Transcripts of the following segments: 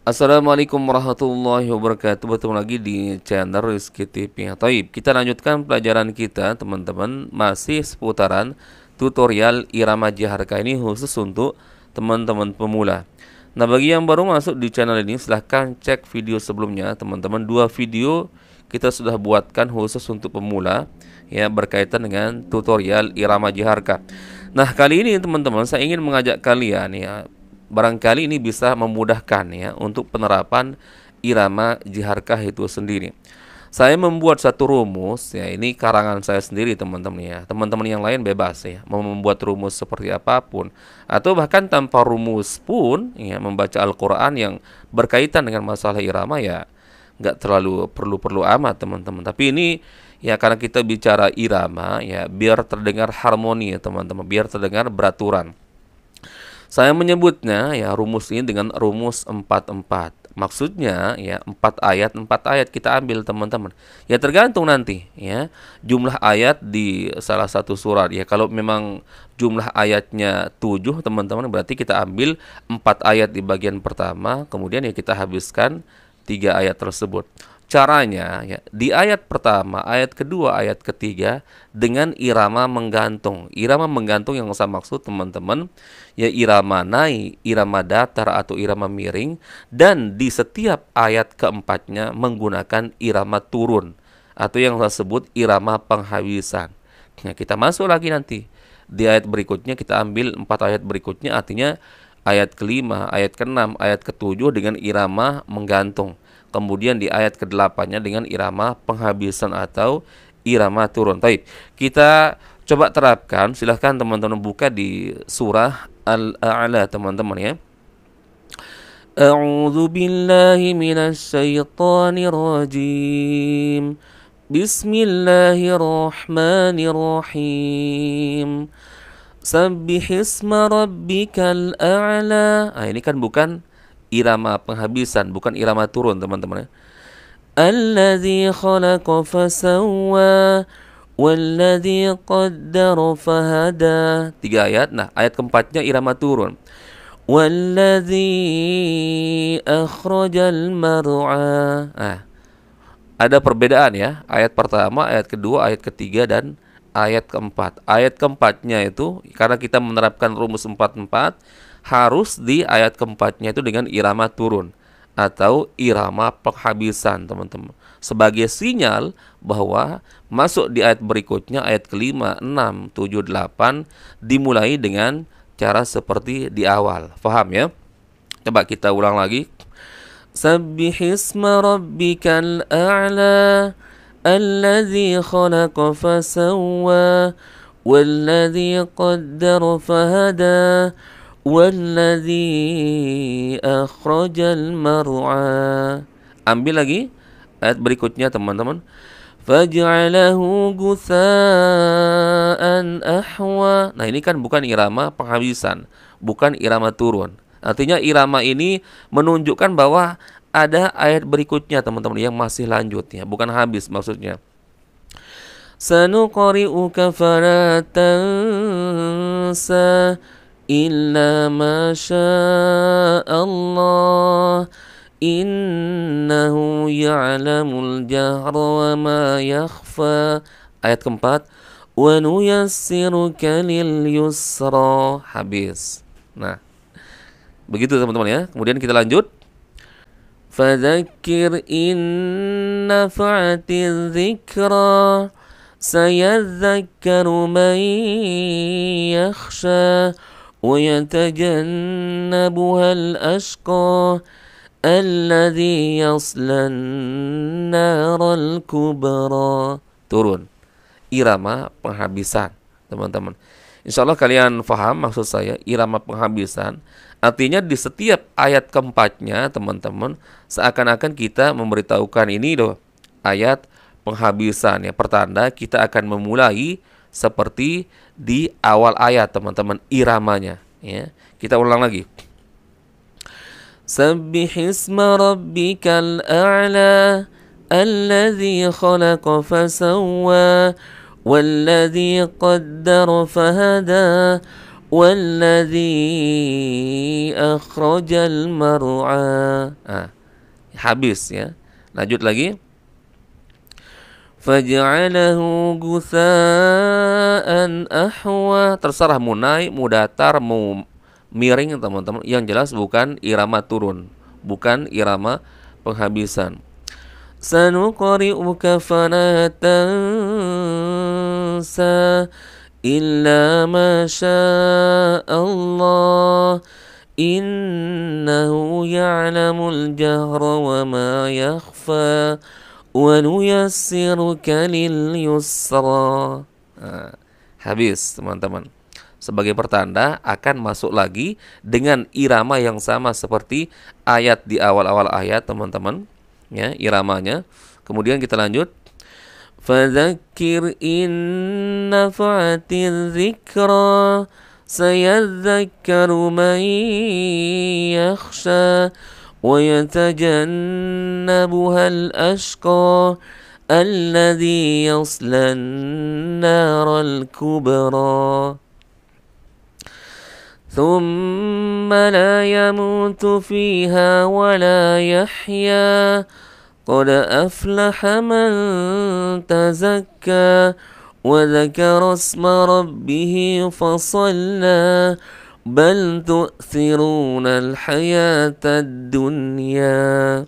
Assalamualaikum warahmatullahi wabarakatuh. Bertemu lagi di channel Rizky TV. Taib, kita lanjutkan pelajaran kita teman-teman. Masih seputaran tutorial irama jaharka, ini khusus untuk teman-teman pemula. Nah, bagi yang baru masuk di channel ini, silahkan cek video sebelumnya teman-teman. 2 video kita sudah buatkan khusus untuk pemula, ya, berkaitan dengan tutorial irama jaharka. Nah, kali ini teman-teman saya ingin mengajak kalian, ya, barangkali ini bisa memudahkan, ya, untuk penerapan irama jiharkah itu sendiri. Saya membuat satu rumus, ya, ini karangan saya sendiri teman-teman, ya. Teman-teman yang lain bebas, ya, mau membuat rumus seperti apapun atau bahkan tanpa rumus pun, ya, membaca Al-Qur'an yang berkaitan dengan masalah irama, ya, nggak terlalu perlu amat teman-teman. Tapi ini, ya, karena kita bicara irama, ya, biar terdengar harmoni, ya teman-teman, biar terdengar beraturan. Saya menyebutnya, ya, rumus ini dengan rumus 4-4. Maksudnya, ya, 4 ayat kita ambil teman-teman. Ya, tergantung nanti, ya, jumlah ayat di salah satu surat. Ya, kalau memang jumlah ayatnya 7 teman-teman, berarti kita ambil 4 ayat di bagian pertama, kemudian, ya, kita habiskan 3 ayat tersebut. Caranya, ya, di ayat pertama, ayat kedua, ayat ketiga dengan irama menggantung. Irama menggantung yang saya maksud teman-teman, ya, irama naik, irama datar atau irama miring, dan di setiap ayat keempatnya menggunakan irama turun atau yang saya sebut irama penghabisan. Nah, kita masuk lagi nanti di ayat berikutnya, kita ambil 4 ayat berikutnya, artinya ayat kelima, ayat keenam, ayat ketujuh dengan irama menggantung. Kemudian di ayat ke-8-nya dengan irama penghabisan atau irama turun. Baik, kita coba terapkan. Silahkan teman-teman buka di surah Al-A'la teman-teman, ya. A'udzu billahi minasy syaithanir rajim. Bismillahirrahmanirrahim. Sabbihisma rabbikal a'la. Nah, ini kan bukan irama penghabisan, bukan irama turun teman-teman, ya. Alladzi khalaqa fasawwa walladzi qaddara fahada. 3 ayat. Nah, ayat keempatnya irama turun. Walladzi akhrajal mar'a. Nah, ada perbedaan, ya. Ayat pertama, ayat kedua, ayat ketiga, dan ayat keempat. Ayat keempatnya itu karena kita menerapkan rumus 4-4, harus di ayat keempatnya itu dengan irama turun atau irama penghabisan teman-teman, sebagai sinyal bahwa masuk di ayat berikutnya, ayat kelima, 6, 7, 8 dimulai dengan cara seperti di awal. Faham, ya? Coba kita ulang lagi. Sabbihisma rabbikal a'la alladzi khalaqa fasawwa walladzi qaddara fahada walladzi akhrajal mar'a. Ambil lagi ayat berikutnya teman-teman. Faj'alahu gutsaan ahwa. Nah, ini kan bukan irama penghabisan, bukan irama turun. Artinya irama ini menunjukkan bahwa ada ayat berikutnya teman-teman yang masih lanjut, ya, bukan habis maksudnya. Sanuqri'uka fala tansa illa ma Allah innahu ya'lamul jahra wa ma yakhfa. Ayat keempat, wa nuyassiruka lil yusra. Habis. Nah, begitu teman-teman, ya. Kemudian kita lanjut. Fadzakir in nafa'atiz dzikra sayadzakkaru man yakhsha وَيَتَجَنَّبُهَا الْأَشْقَى الَّذِي يَصْلَى النَّارَ الْكُبْرَى. Turun, irama penghabisan teman-teman. Insya Allah kalian paham maksud saya. Irama penghabisan artinya di setiap ayat keempatnya teman-teman seakan-akan kita memberitahukan ini loh ayat penghabisan, ya, pertanda kita akan memulai seperti di awal ayat teman-teman iramanya, ya. Kita ulang lagi. Sabbihisma rabbikal a'la alladzi khalaqa fasawwa walladzi qaddara fahada Walladzi akhrajal mar'a. Habis ya. Lanjut lagi. Faj'alahu gutsaan ahwa. Terserah mau naik, mau datar, mau miring teman-teman. Yang jelas bukan irama turun, bukan irama penghabisan. Sanuqri'uka fala tansa illa ma syaa Allah innahu ya'lamul jahra wa ma yakhfa wa nuyassiruka lil yusra. Habis teman-teman. Sebagai pertanda akan masuk lagi dengan irama yang sama seperti ayat di awal-awal ayat teman-teman ya, iramanya. Kemudian kita lanjut. Fadzakir in nafa'atiz dzikra sayadzakkaru man yakhsha wa yatajannabuhal ashqa alladzi yaslan naral kubra thumma la yamutu fiha wa la yahya qad aflaha man tazakka wa dzakara isma rabbih fasalla bal tu'thiruna al-hayatad dunya.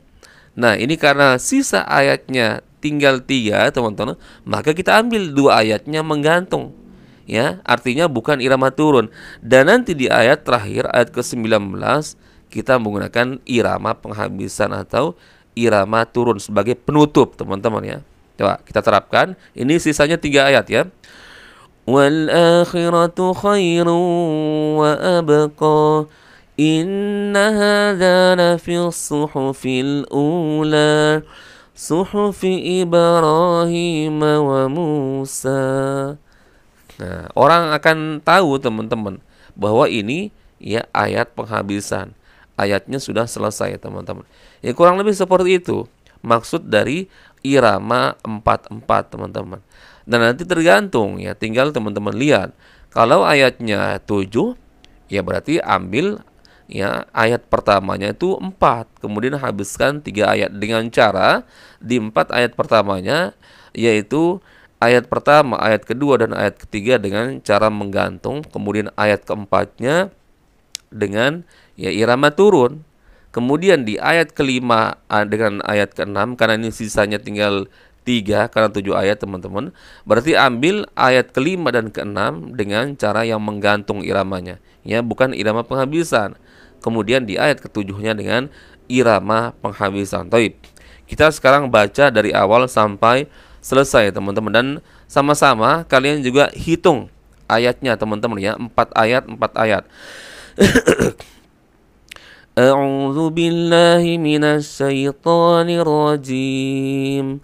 Nah, ini karena sisa ayatnya tinggal 3 teman-teman, maka kita ambil 2 ayatnya menggantung ya, artinya bukan irama turun. Dan nanti di ayat terakhir, ayat ke-19, kita menggunakan irama penghabisan atau irama turun sebagai penutup teman-teman ya. Coba kita terapkan. Ini sisanya 3 ayat ya. Wal akhiratu khairun wa abqa inna hadza lafi suhufil ula suhufi Ibrahim wa Musa. Nah, orang akan tahu teman-teman bahwa ini ya ayat penghabisan. Ayatnya sudah selesai teman-teman. Ya kurang lebih seperti itu maksud dari irama 4/4 teman-teman. Dan nanti tergantung ya, tinggal teman-teman lihat. Kalau ayatnya 7 ya berarti ambil ya ayat pertamanya itu 4, kemudian habiskan 3 ayat dengan cara di 4 ayat pertamanya yaitu ayat pertama, ayat kedua dan ayat ketiga dengan cara menggantung, kemudian ayat keempatnya dengan ya irama turun. Kemudian di ayat kelima dengan ayat keenam, karena ini sisanya tinggal 3 karena 7 ayat teman-teman, berarti ambil ayat kelima dan keenam dengan cara yang menggantung iramanya ya, bukan irama penghabisan. Kemudian di ayat ketujuhnya dengan irama penghabisan. Taib. Kita sekarang baca dari awal sampai selesai teman-teman, dan sama-sama kalian juga hitung ayatnya teman-teman ya, 4 ayat 4 ayat. A'udzu billahi minasy syaithanir rajim.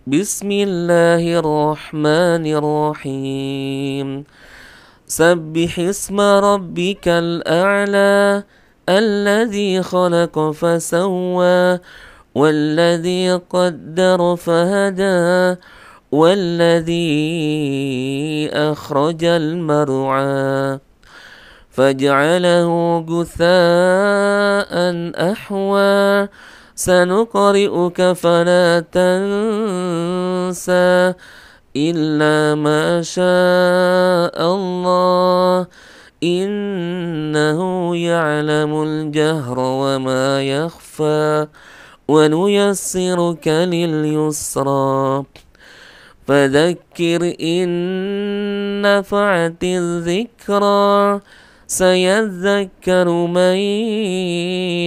Bismillahirrahmanirrahim. Sabbihisma rabbikal a'la alladzi khalaqa fasawwa walladzi qaddara fahada walladzi akhrajal mar'a faj'alahu gutha'an ahwa sanuqri'uka fala tansa illa ma syaa Allah innahu ya'lamul jahra wa ma yakhfa wa nuyassiruka lil yusra fadzakkir in nafa'atiz dzikra sayadzakkaru man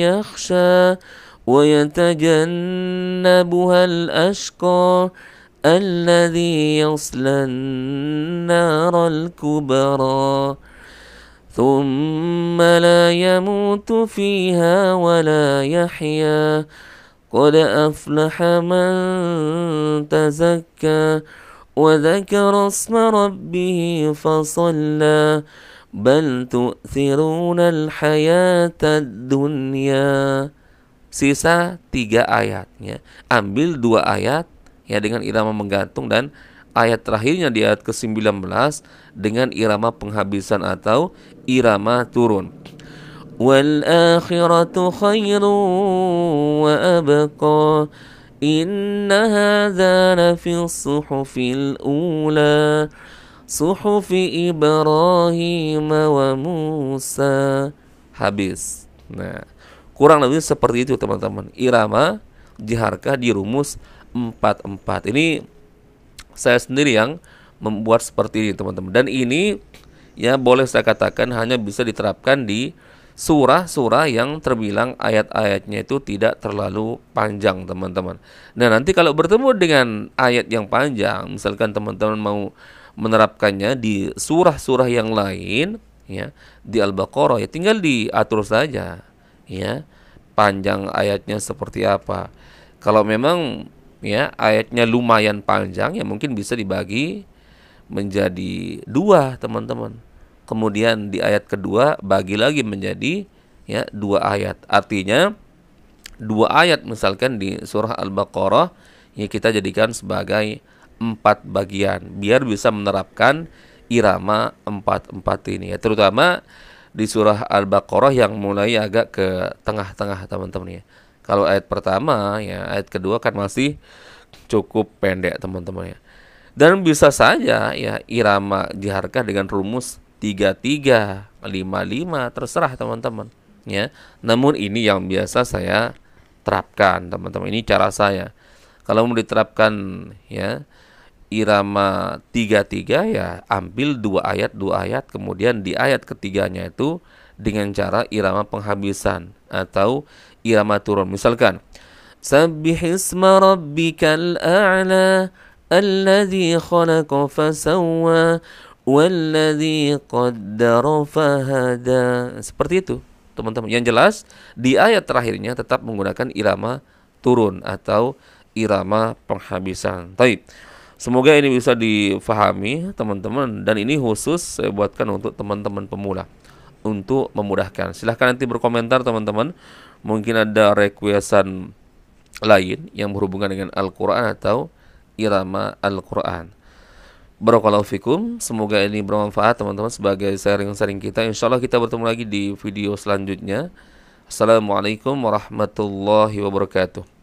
yakhsha wa yatajannabuhal ashqa alladzi yaslan naral kubra thumma la yamutu fiha wa la yahya qad aflaha man tazakka wa dzakara isma rabbih fasalla bal tu'thirunal hayatad dunya. Sisa 3 ayatnya. Ambil 2 ayat ya dengan irama menggantung dan ayat terakhirnya di ayat ke-19 dengan irama penghabisan atau irama turun. Wal akhiratu khairu wa abqa inna hadza lafi suhufil ula suhufi Ibrahim wa Musa. Habis. Nah, kurang lebih seperti itu teman-teman. Irama jiharkah dirumus 4/4. Ini saya sendiri yang membuat seperti ini teman-teman. Dan ini ya boleh saya katakan hanya bisa diterapkan di surah-surah yang terbilang ayat-ayatnya itu tidak terlalu panjang teman-teman. Nah nanti kalau bertemu dengan ayat yang panjang, misalkan teman-teman mau menerapkannya di surah-surah yang lain, ya di Al-Baqarah, ya tinggal diatur saja, ya panjang ayatnya seperti apa. Kalau memang ya ayatnya lumayan panjang, ya mungkin bisa dibagi menjadi 2 teman-teman. Kemudian di ayat kedua bagi lagi menjadi ya 2 ayat. Artinya 2 ayat misalkan di surah Al-Baqarah ya kita jadikan sebagai 4 bagian biar bisa menerapkan irama 4/4 ini ya, terutama di surah Al-Baqarah yang mulai agak ke tengah-tengah teman-teman ya. Kalau ayat pertama ya, ayat kedua kan masih cukup pendek teman-teman ya. Dan bisa saja ya irama diharga dengan rumus 33, 55, terserah teman-teman ya. Namun ini yang biasa saya terapkan teman-teman. Ini cara saya. Kalau mau diterapkan ya irama 33 ya ambil 2 ayat kemudian di ayat ketiganya itu dengan cara irama penghabisan atau irama turun. Misalkan Sabbihisma rabbikal a'la alladzi khalaqa fasawwa walladzi qaddara fahada. Seperti itu, teman-teman. Yang jelas di ayat terakhirnya tetap menggunakan irama turun atau irama penghabisan. Baik. Semoga ini bisa difahami, teman-teman, dan ini khusus saya buatkan untuk teman-teman pemula untuk memudahkan. Silahkan nanti berkomentar, teman-teman. Mungkin ada requestan lain yang berhubungan dengan Al-Quran atau irama Al-Quran. Barakallahu fikum. Semoga ini bermanfaat teman-teman sebagai sharing-sharing kita. Insya Allah kita bertemu lagi di video selanjutnya. Assalamualaikum warahmatullahi wabarakatuh.